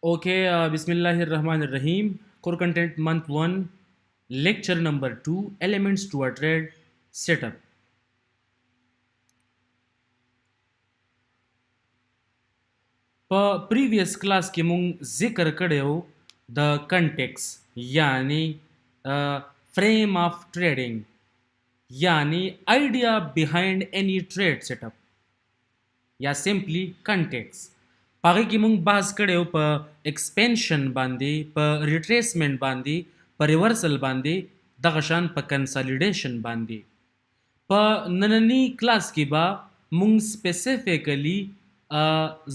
Okay, Bismillahirrahmanirrahim. Core content month 1, lecture number 2, elements to a trade setup. په previous class کې مونږ ذکر کړو د context یعنی frame of trading یعنی idea behind any trade setup یا simply context پاره کې مونږ بحث کړو په expansion باندې په retracement باندې په reversal باندې دغه شان په consolidation باندې په نننی کلاس کې به مونږ سپیسیفیکلی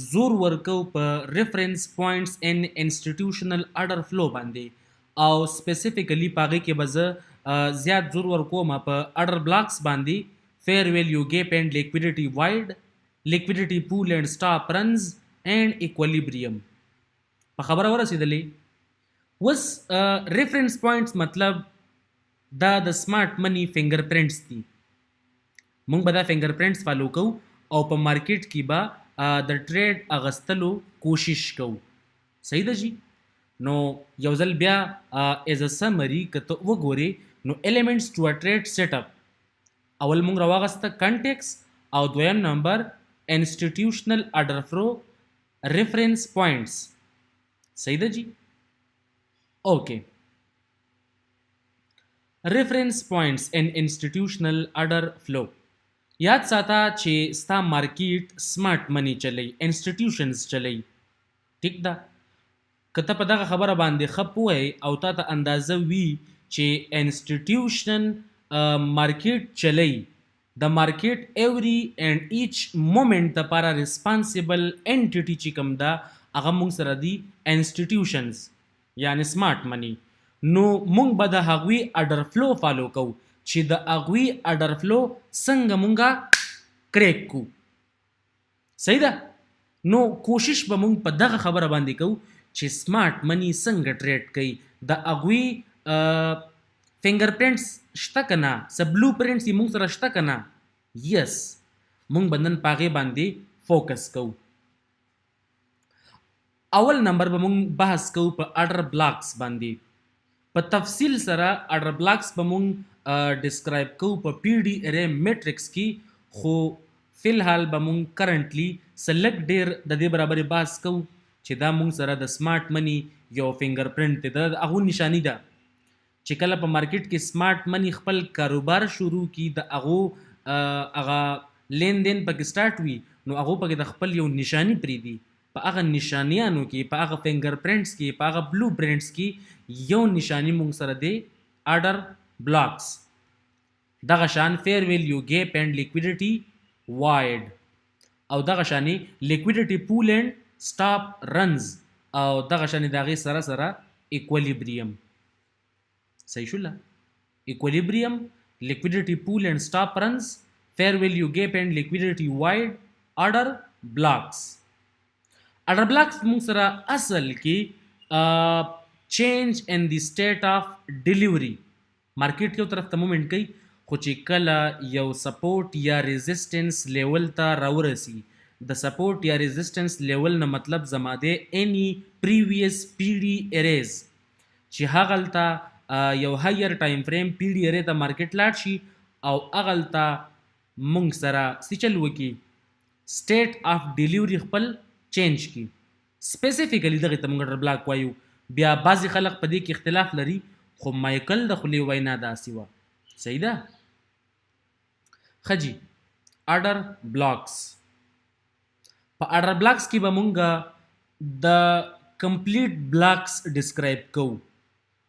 زور ورکو په ریفرنس پوینټس ان انسټیټیوشنل آرډر فلو باندې او سپیسیفیکلی پاغه کې به زه زیات زور ورکوم په آرډر بلاکس باندې فیر ویلیو گیپ اینڈ لیکویډیټي وایډ لیکویډیټي پول اینڈ سټاپ رنز اینڈ ایکویلیبریم په خبره ورسېدلې وس ریفرنس پوینټس مطلب دا د سمارټ منی فنگر پرنټس دي مونږ به دا فنگر پرنټس فالو کوو او په مارکیټ کې به د ټریډ اغستلو کوشش کوو صحیح ده جی نو یو ځل بیا ایز ا سمری کته وګوري نو ایلیمنټس ټو ا ټریډ سیټ اپ اول مونږ راوغسته کنټیکس او دویم نمبر انسټیټیوشنل آرډر فلو ریفرنس پوینټس صحیح ده جی اوکے reference points in institutional order flow یاد ساته چې ستا مارکیټ سمارټ منی چلی انسټیټیوشنز چلی ټیک ده کته په دغه خبره باندې خپوي او تا ته اندازه وی چې انسټیټیوشن مارکیټ چلی د مارکیټ ایوری اینڈ ایچ مومنت لپاره ریسپانسیبل انټیټی چې کوم ده هغه موږ سره دی انسټیټیوشنز یعنی سمارټ منی نو مونږ به د هغوی اډر فلو فالو کوو چې د هغوی اډر فلو څنګه مونږه کریک کو صحیح ده نو کوشش به مونږ په دغه خبره باندې کوو چې سمارټ منی څنګه ټریډ کوي د هغوی فنگر پرنټس شته کنه څه بلو پرنټس یې مونږ سره شته کنه یس مونږ به نن په هغې باندې فوکس کوو اول نمبر به مونږ بحث کوو په اډر بلاکس باندې په تفصیل سره اډر بلاکس به مونږ ډسکرایب کوو په پی ډي ارے میټرکس کې خو فلحال به مونږ کرنټلی سلګ ډیر د دې برابرې بحث کوو چې دا مونږ سره د سمارټ منی یو فنگر پرنټ دی د هغو نشانی ده چې کله په مارکیټ کې سمارټ منی خپل کاروبار شروع کی د هغو هغه لین دین پکې سٹارټ وي نو هغو پکې د خپل یو نشانی پریدي په هغه نشانیانو کې په هغه فنگر پرنټس کې په هغه بلو پرنټس کې یو نشانی مونږ سره دی آرډر بلاکس دغه شان فیر ویلیو گیپ اینڈ لیکویډیټي وایډ او دغه شانی لیکویډیټي پول اینڈ سټاپ رنز او دغه شانی دغه سره سره ایکویلیبریم صحیح شولا ایکویلیبریم لیکویډیټي پول اینڈ سټاپ رنز فیر ویلیو گیپ اینڈ لیکویډیټي وایډ آرډر بلاکس آرډر بلاکس مونږ سره اصل کې چینج ان دی سټیټ اف ډیلیوري مارکیټ کې یو طرف ته مومنټ کوي خو چې کله یو سپورټ یا ریزسټنس لیول ته راورسي د سپورټ یا ریزسټنس لیول نه مطلب زما دی اني پریویس پی ډي اریز چې هغلته یو هایر ټایم فریم پی ډي ارے ته مارکیټ لاړ شي او هغلته مونږ سره څه چل وکي سټیټ اف ډیلیوري خپل چینج کی سپیسیفیکلی دغه ته مونږ بلاک وایو بیا بعضی خلک په دې کې اختلاف لري خو مایکل د خولې وینا داسې وه صحیح ده ښه جي آرډر بلاکس په آرډر بلاکس کې به مونږ د کمپلیټ بلاکس ډسکرایب کوو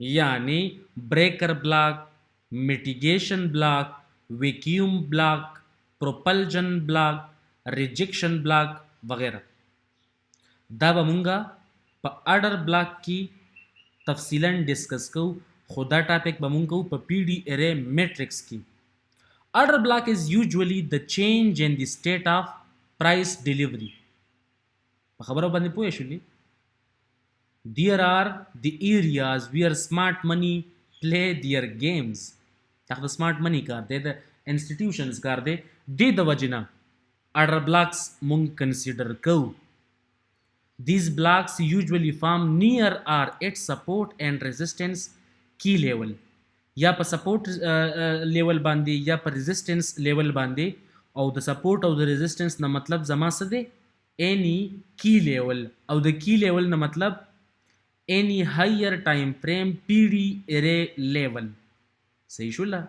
یعنی بریکر بلاک میټیګیشن بلاک ویکیوم بلاک پروپلجن بلاک ریجیکشن بلاک وغیرہ دا به مونږه په آرډر بلاک کې تفصیلا ډسکس کوو خو دا ټاپک به مونږ کوو په پی ډي ارے میټرکس کې آرډر بلاک از یوزولی د چینج ان دی سټیټ اف پرایس ډیلیوري په خبرو باندې پوه شولې دیر آر دی ایریاز ویر سمارټ منی پلی دیر گیمز دا د سمارټ منی کار دی د انسټیټیوشنز کار دی د وجې نه آرډر بلاکس مونږ کنسیډر کوو These blocks usually form near or at support and resistance key level. یا په سپورټ لیول باندې یا په ریزिस्टेंस لیول باندې او د سپورټ او د ریزिस्टेंस نه مطلب زما څه دی any key level او د key level نه مطلب any higher time frame PD array level. صحیح شو لا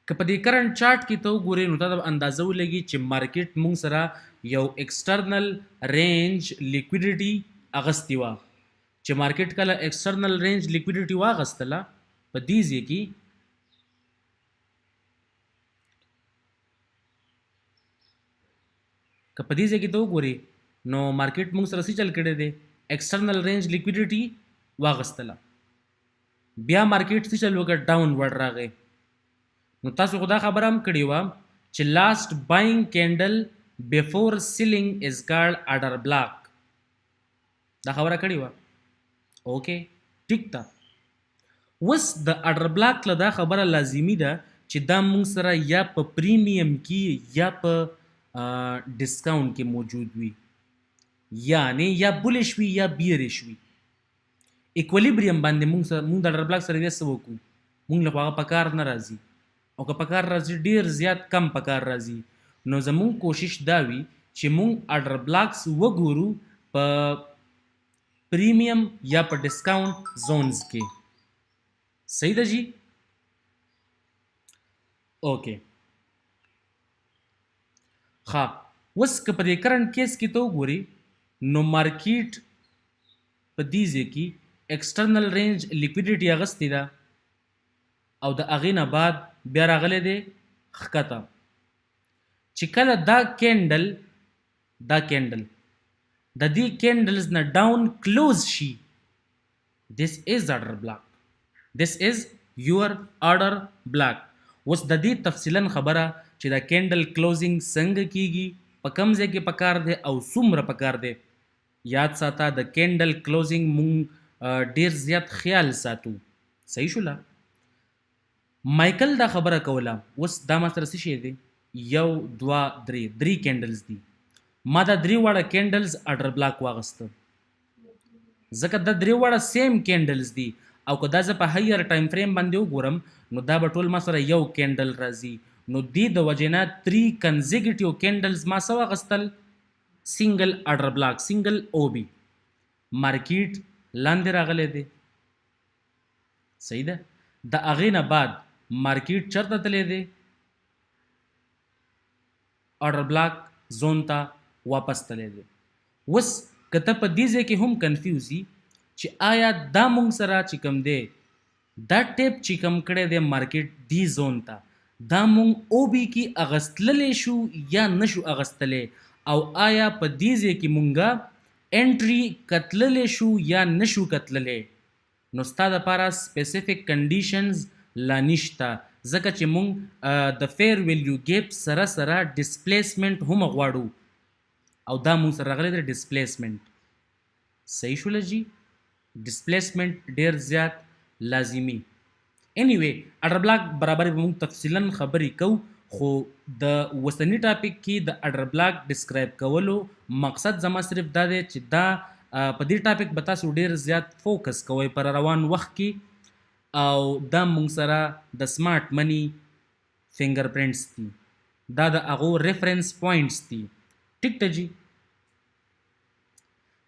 که په دې کرنٹ چارت کې ته وګورې نو دا اندازه ولګي چې مارکیټ مونږ سره یو ایکسټرنل رینج لیکویډیټي اغستی و چې مارکیټ کله ایکسټرنل رینج لیکویډیټي واغستله په دې ځای کې که په دې ځای کې ته وګورې نو مارکیټ موږ سره څه چل کړی دی ایکسټرنل رینج لیکویډیټي واغستله بیا مارکیټ څه چل وکړ ډاون ورډ راغی نو تاسو خو دا خبره هم کړې وه چې لاست باینګ کینډل بیفور سیلینګ از کالډ آرډر بلاک دا خبره کړې وه اوکې ټیک ده اوس د آرډر بلاک له دا خبره لازمي ده چې دا موږ سره یا په پریمیم کې یا په ډسکاونټ کې موجود وي یعنی یا بولش وي یا بیرش وي ایکولیبریم باندې موږ د آرډر بلاک سره بیا څه وکړو موږ له هغه په کار نه راځي او که په کار راځي ډیر زیات کم په کار راځي نو زموږ کوشش دا وي چې موږ آرډر بلاکس وګورو په پریمیم یا په ډسکاونټ زونز کې صحیح ده جی اوکې ښه اوس که په دې کرنٹ کیس کې ته وګورې نو مارکیټ په دې ځای کې ایکسټرنل رینج لیکویډیټي اغستې ده او د هغې نه بعد بیا راغلی دی ښکته چې کله دا کینډل د دې کینډلز نه ډاون کلوز شي this is order block this is your order block اوس د دې تفصیلا خبره چې دا کینډل کلوزینګ څنګه کیږي په کوم ځای کې پکار دی او څومره پکار دی یاد ساته د کینډل کلوزینګ مونږ ډیر زیات خیال ساتو صحیح شولا مایکل دا خبره کوله اوس دا ما سره څه شی دی یو دوه درې کینډلز دي ما دا درې واړه کینډلز آرډر بلاک واغسته ځکه دا درې واړه سیم کینډلز دي او که دا زه په هایر ټایم فریم باندې وګورم نو دا به ټول ما سره یو کینډل راځي نو دې د وجې نه 3 کنزیکیټیو کینډلز ما څه واغستل سنګل آرډر بلاک سنګل او بي مارکیټ لاندې راغلی دی صحیح ده د هغې نه بعد مارکیټ چرته تللی دی آرډر بلاک زون ته واپس تللی دی اوس که ته په دې ځای کې هم کنفیوز یي چې آیا دا مونږ سره چې کوم دی دا ټیپ چې کوم کړی دی مارکیټ دی زون ته دا مونږ او بي کې اغستللی شو یا نشو اغستلی او آیا په دې ځای کې مونږه انټري کتللی شو یا نشو کتللی نو ستا دپاره سپیسیفیک کنډیشنز لا نشته ځکه چې مونږ د فیر ویلیو ګیپ سره سره ډسپلیسمنټ هم غواړو او دا مونږ سره راغلی دی ډسپلیسمنټ صحیح شوله جی ډسپلیسمنټ ډیر زیات لازمي انیوی آرډر بلاک برابر به مونږ تفصیلا خبرې کوو خو د وسنی ټاپک کې د آرډر بلاک ډسکرایب کولو مقصد زما صرف دا دی چې دا په دې ټاپک به تاسو ډیر زیات فوکس کوئ پر روان وخت کې او دا مونږ سره د سمارټ منی فنگر پرنټس دي دا د هغو ریفرنس پوینټس دي ټیک ته جی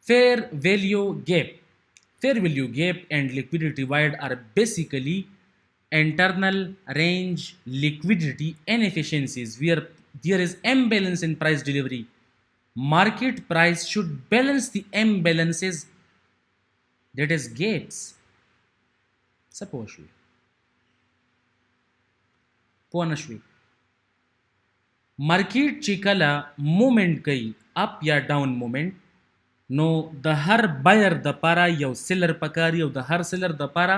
fair value gap and liquidity void are basically internal range liquidity inefficiencies where there is imbalance in price delivery. Market price should balance the imbalances, that is gaps. Suppose پوه مارکیټ چې کله مومنټ کوي اپ یا ډاون مومنټ نو د هر بایر د پاره یو سیلر پکاري او د هر سیلر د پاره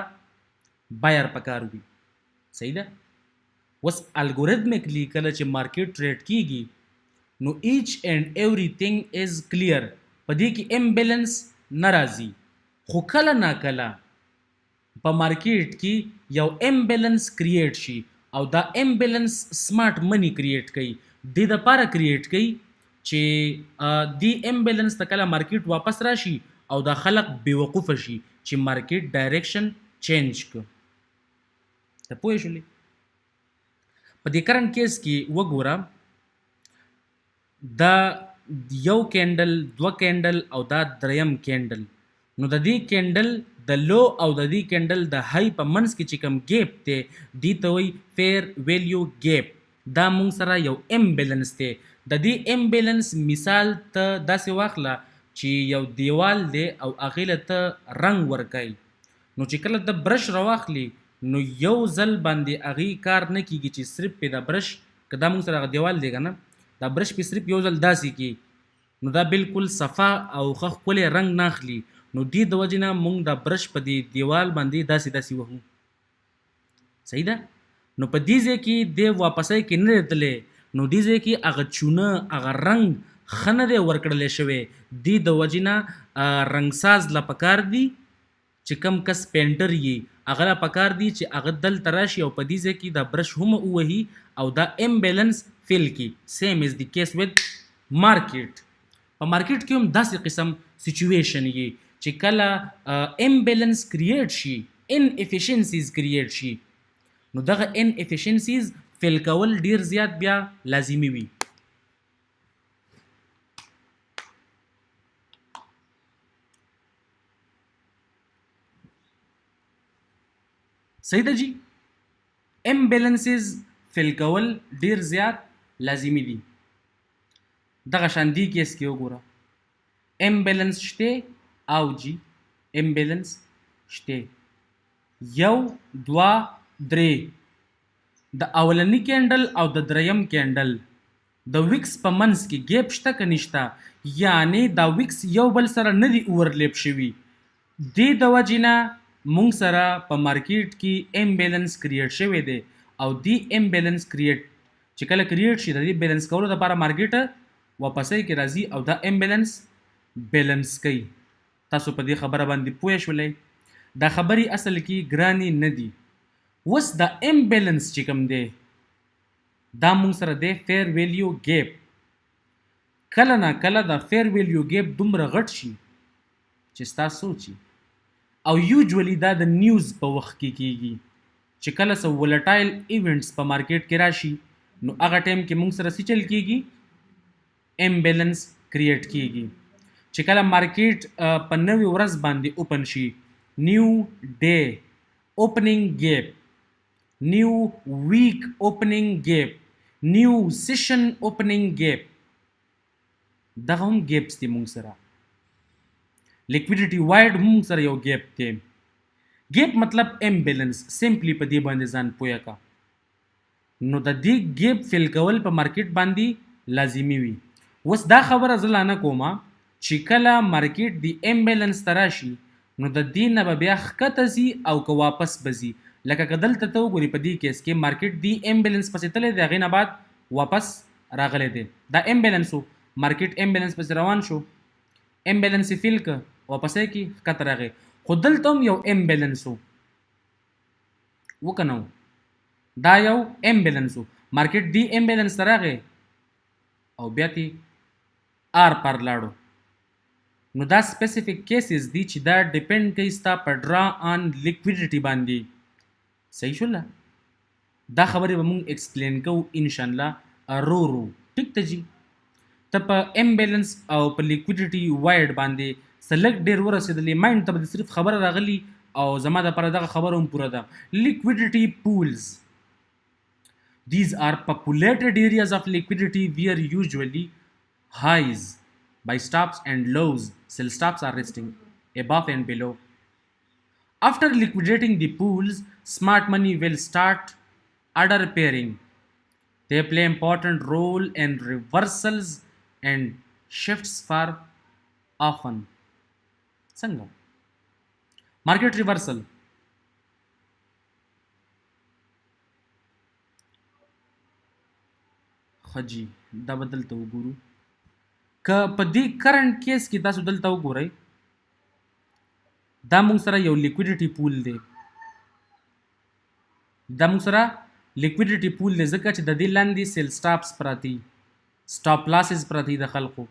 بایر پکار وي صحیح ده اوس الګوریتمکلی کله چې مارکیټ ټریډ کیږي نو ایچ اینڈ ایوریثینګ از کلیر په دې کې امبیلنس نه راځي خو کله نا کله په مارکیټ کې یو امبیلنس کریټ شي او دا امبیلنس سمارټ منی کریټ کوي د لپاره کریټ کوي چې دی امبیلنس ته کله مارکیټ واپس راشي او دا خلق بیوقوفه شي چې مارکیټ ډایرکشن چینج کړ. ته پوه شولې په دې کرنٹ کیس کې وګوره دا یو کینډل دوه کینډل او دا دریم کینډل نو د دې کینډل د لو او د دې کینډل د های په منځ کې چې کوم ګیپ دی دې ته وایي فیر ویلیو ګیپ. دا مونږ سره یو امبیلنس دی. د دې امبیلنس مثال ته داسې واخله چې یو دیوال دی او هغې له ته رنګ ورکوي نو چې کله د برش راواخلي نو یو ځل باندې هغې کار نه کیږي چې صرف پې دا برش که دا مونږ سره هغه دیوال دی که نه دا برش پې صرف یو ځل داسې کی نو دا بالکل صفا او ښه ښکلی رنګ نه اخلي. نو دې د وجې نه مونږ دا برش په دې دیوال باندې داسې داسې وهو. صحیح ده. نو په دې ځای کې دی واپسۍ کې نه دی تللی نو دې ځای کې هغه چونه هغه رنګ ښه نه دی ورکړلی شوی. دې د وجې نه رنګساز له پکار دي چې کم کس پینټر یي هغه له پکار دي چې هغه دلته راشي او په دې ځای کې دا برش هم ووهي او دا امبیلنس فیل کی. سیم از دی کیس ود مارکیټ. په مارکیټ کې هم داسې قسم سچویشن یي چې کله امبیلنس کریټ شي ان افیشنسیز کریټ شي نو دغه ان افیشنسیز فیل کول ډیر زیات بیا لازمي وي. صحیح ده جی. امبیلنسز فیل کول ډیر زیات لازمي دي. دغه شان دی کیس کې وګوره امبیلنس شته او جی امبیلنس شته یو دوا درې د اولنی کینډل او د دریم کینډل د ویکس په منځ کې ګیپ شته که نشته یعنی دا ویکس یو بل سره نه دي اورلیپ شوي. دې د وجې نه مونږ سره په مارکیټ کې امبیلنس کریټ شوی دی او دی امبیلنس کریټ چې کله کریټ شي د دې بیلنس کولو لپاره مارکیټ واپسۍ کې راځي او دا امبیلنس بیلنس کوي. تاسو په دې خبره باندې پوه شولئ. دا خبرې اصل کې ګرانې نه دي. اوس دا امبیلنس چې کوم دی دا مونږ سره دی فیر ویلیو ګیپ. کله نه کله دا فیر ویلیو ګیپ دومره غټ شي چې ستا سوچي او یوجولی دا د نیوز په وخت کې کیږي چې کله څه ولټایل ایونټس په مارکیټ کې راشي نو هغه ټایم کې مونږ سره څه چل کیږي امبیلنس کریټ کیږي. چې کله مارکیټ په نوې ورځ باندې اوپن شي نیو ډے اوپننګ ګیپ نیو ویک اوپننګ ګیپ نیو سیشن اوپننګ ګیپ دغه هم ګیپس دي مونږ سره. لیکویډیټي وایډ هم سره یو ګیپ دی. ګیپ مطلب امبیلنس سمپلی په دې باندې ځان پوهه کا. نو د دې ګیپ فیل کول په مارکیټ باندې لازمي وي. اوس دا خبره زه لا نه کومه چې کله مارکیټ دی امبیلنس ته راشي نو د دې نه به بیا ښکته ځي او که واپس به ځي. لکه که دلته ته وګورې په دې کیس کې مارکیټ دی امبیلنس پسې تللی دی هغې نه بعد واپس راغلی دی. دا امبیلنس و مارکیټ امبیلنس پسې روان شو امبیلنس یې فیل که واپسۍ کې ښکته راغی. خو دلته هم یو امبیلنس و که نه دا یو امبیلنس و مارکیټ دی امبیلنس ته راغی او بیا تی آر پر لاړو. نو دا سپیسیفیک کیسز دي چې دا ډیپینډ کوي ستا په ډرا آن لیکویډیټي باندې. صحیح شوله. دا خبرې به مونږ ایکسپلین کوو انشاءالله رو رو. ټیک ته جي. ته په امبیلنس او په لیکویډیټي وایډ باندې څه لږ ډېر ورسېدلې مایند ته به صرف خبره راغلي او زما دپاره دغه خبره هم پوره ده. لیکویډیټي پولز these are populated areas of liquidity where usually highs by stops and lows sell stops are resting above and below. After liquidating the pools, smart money will start order pairing. They play important role in reversals and shifts for often. Sanga market reversal خجی دا بدلته وګورو. که په دې کرنٹ کیس کې تاسو دلته وګورئ دا مونږ سره یو لیکویډیټي پول دی. دا مونږ سره لیکویډیټي پول دی ځکه چې د دې لاندې سیل سټاپس پراته دي. سټاپ لاسز پرتی د خلکو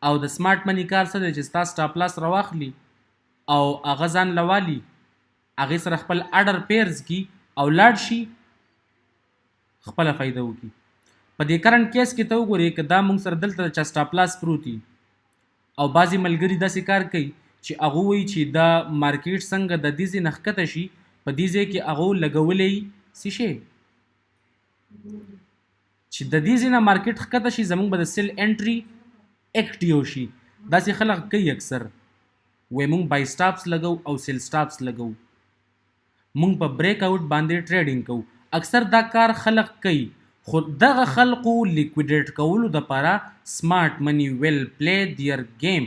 او د سمارټ منی کار څه دی چې ستا سټاپ لاس راواخلي او هغه ځان لوالي هغې سره خپل اډر پیرز کی او لاړ شي خپله فایده وکړي. په دې کرنټ کیس کې ته وګورې که دا موږ سره دلته چا سټاپ لاس پروت وي او بعضې ملګري داسې کار کوي چې هغه وایي چې دا مارکیټ څنګه د دې ځای نه ښکته شي په دې ځای کې هغه لګولی څه شی چې د دې ځای نه مارکیټ ښکته شي زموږ به د سیل انټري اکټیو شي. داسې خلک کوي اکثر وایي موږ بای سټاپس لګو او سیل سټاپس لګو موږ په بریک آوټ باندې ټریډینګ کوو. اکثر دا کار خلک کوي خو دغه خلقو لیکویډیټ کولو دپاره سمارټ منی ویل پلی دیر گیم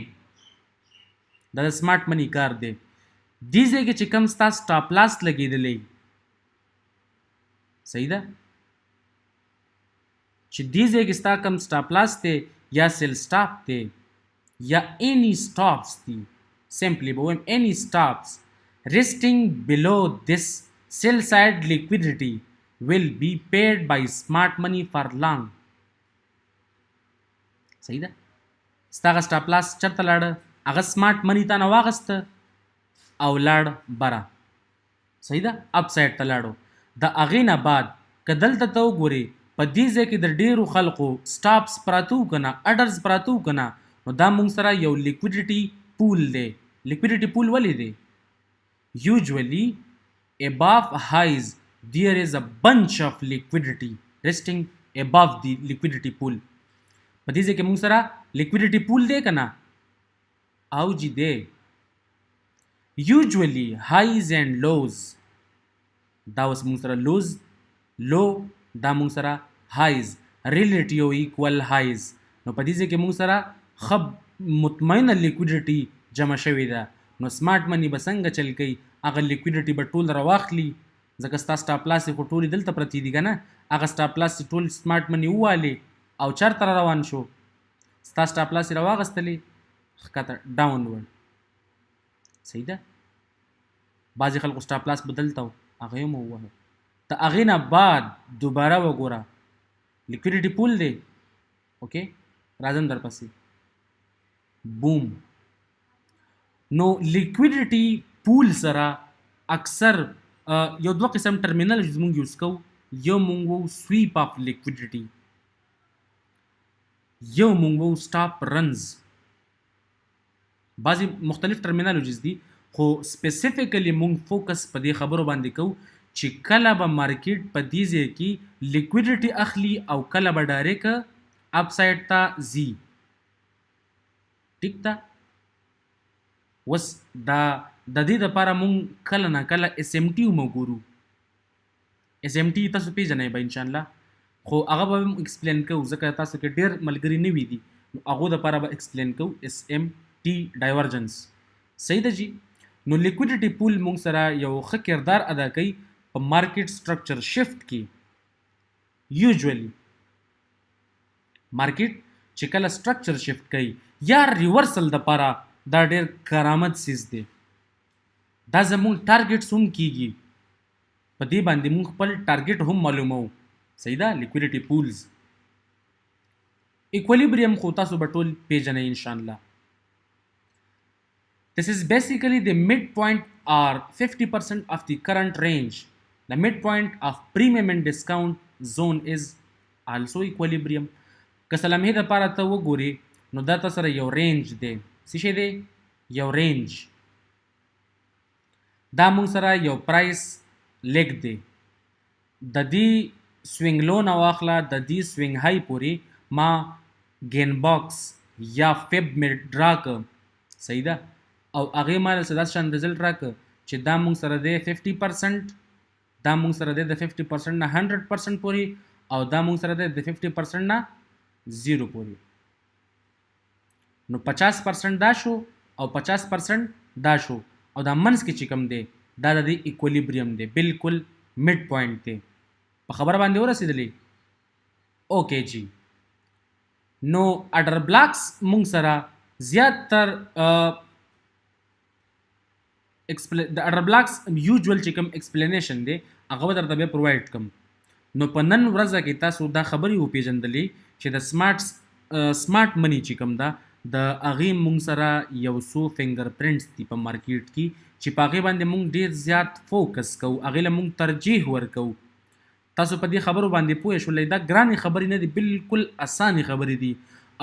دا د سمارټ منی کار دی. دې ځای کې چې کوم ستا سټاپ لاس لګېدلی صحیح ده چې دې ځای کې ستا کوم سټاپ لاس دی یا سیل سټاپ دی یا any stops دی simply به وایم any stops resting below this sell side liquidity will be paid by smart money for long. صحیح ده ستا هغه سټاپ لاس چېرته لاړه هغه سمارټ منی تا نه واغسته او لاړ بره صحیح ده اپ سایډ ته لاړو. د هغې نه بعد که دلته ته وګورې په دې ځای کې د ډېرو خلکو سټاپس پراته وو که نه اډرز پراته وو که نه نو دا موږ سره یو لیکویډیټي پول دی. لیکویډیټي پول ولې دی یوجولي above highs there is a bunch of liquidity resting above the liquidity pool. په دې ځای کې موږ سره لیکویډیټي پول دی که نه او جی دی usually highs and lows دا اوس موږ سره لوز لو دا موږ سره highs relative equal highs نو په دې ځای کې موږ سره ښه مطمئنه لیکویډیټي جمع شوې ده نو سمارټ منی به څنګه چل کوي هغه لیکویډیټي به ټول راواخلي ځکه ستا سټاپ لاس خو ټولې دلته پرتې دي که نه هغه سټاپ لاس ټول سمارټ منی ووالې او چېرته را روان شو ستا سټاپ لاس یې راواغستلې ښکته ډاونورډ صحیح ده. بعضې خلکو سټاپ لاس به دلته و هغه یې هم ووهه د هغې نه بعد دوباره وګوره لیکویډیټي پول دی اوکې راځم در پسې بوم. نو لیکویډیټي پول سره اکثر یو دوه قسم ټرمینالوجیز مونږ یوز کوو یو مونږ وو سویپ اف لیکویډیټي یو مونږ وو سټاپ رنز بعضې مختلف ټرمینالوجیز دي خو سپیسیفیکلی مونږ فوکس په دې خبرو باندې کوو چې کله به مارکیټ په دې ځای کې لیکویډیټي اخلي او کله به ډایرکټ اپ سایډ ته ځي ټیک ده. اوس دا د دې دپاره مونږ کله نه کله اس ایم ټي هم وګورو اس ایم ټي تاسو پیژنئ به انشاءالله خو هغه به هم ایکسپلین کوو ځکه تاسو کې ډېر ملګري نوي دي نو هغو دپاره به ایکسپلین کوو اس ایم ټي ډایورجنس صحیح ده جي. نو لیکویډیټي پول مونږ سره یو ښه کردار ادا کوي په مارکیټ سټرکچر شفت کې. یوجولي مارکیټ چې کله سټرکچر شفت کوي یا ریورسل دپاره دا ډېر کرامت سیز دی دا زمونږ ټارګټس هم کیږي په دې باندې مونږ خپل ټارګټ هم معلومو صحیح ده. لیکویډیټي پولز ایکولیبریم خو تاسو به ټول پیژنئ انشاءالله. This is basically the midpoint or 50% of the current range. The midpoint of premium and discount zone is also equilibrium. که سلامه د پاره ته وګوري نو دا تاسو سره یو رینج دی څه شی دی یو رینج دا مونږ سره یو پرایس لیګ دی د دې سوینګ لو نه واخله د دې سوینګ های پورې ما گین باکس یا فیب مې ډرا که صحیح ده او هغې ما داسې داسې شان رزلټ راکړه چې دا مونږ سره دی 50% دا مونږ سره دی د 50% نه 100% پورې او دا مونږ سره دی د 50% نه 0 پورې نو 50% دا شو او 50% دا شو او دا منځ کې چې کوم دی دا د دې ایکولیبریم دی بالکل مډ پوینټ دی په خبره باندې ورسېدلی اوکې جی. نو اډر بلاکس مونږ سره زیات تر د اډر بلاکس یوجول چې کوم ایکسپلینیشن دی هغه به درته بیا پرووایډ کړم. نو په نن ورځ کې تاسو دا خبرې وپېژندلې چې د سمارټ منی چې کوم ده د هغې مونږ سره یو څو فنګر پرنټس دي په مارکیټ کې چې په هغې باندې مونږ ډېر زیات فوکس کوو، هغې له مونږ ترجیح ورکوو. تاسو په دې خبرو باندې پوه شولئ. دا ګرانې خبرې نه دي، بالکل اسانې خبرې دي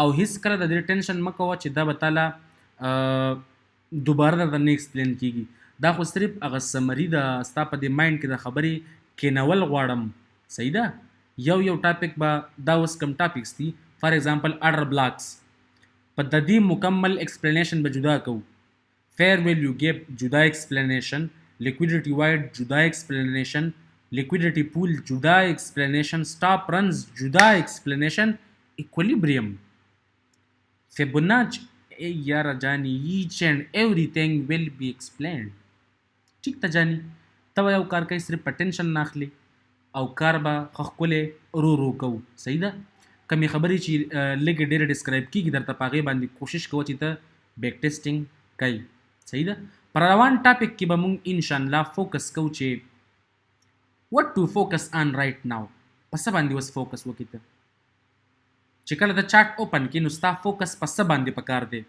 او هیڅکله د دې ټینشن مه کوه چې دا به تاله دوباره درته نه ایکسپلین کېږي. دا خو صرف هغه سمري ده، ستا په دې مایند کې د خبرې کینول غواړم. صحیح ده. یو ټاپک به دا اوس کوم ټاپکس دي، فار ایگزامپل آرډر بلاکس، په د دې مکمل ایکسپلینیشن به جدا کوو. فیر ویلیو گیپ جدا ایکسپلینیشن، لیکویډیټي وایډ جدا ایکسپلینیشن، لیکویډیټي پول جدا ایکسپلینیشن، سٹاپ رنز جدا ایکسپلینیشن، ایکولیبریم، فیبوناچ یاره جانی ایچ اینڈ ایوریثینګ ویل بی ایکسپلینډ. ټیک ته جانی، ته به یو کار کوي صرف په ټینشن نه اخلي او کار به ښه ښکلی رو کوو. صحیح ده. کمې خبرې چې لږې ډېرې ډسکرایب کېږي درته په هغې باندې کوشش کوه چې ته بیک ټیسټینګ کوي. صحیح ده. پر روان ټاپک کې به مونږ انشاءالله فوکس کوو چې what to focus on right now. په څه باندې اوس فوکس وکړي ته چې کله د چارټ اوپن کړي نو ستا فوکس په څه باندې پکار دی.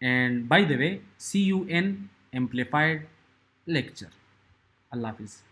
and by the way, see you in amplified lecture. Allah Hafiz.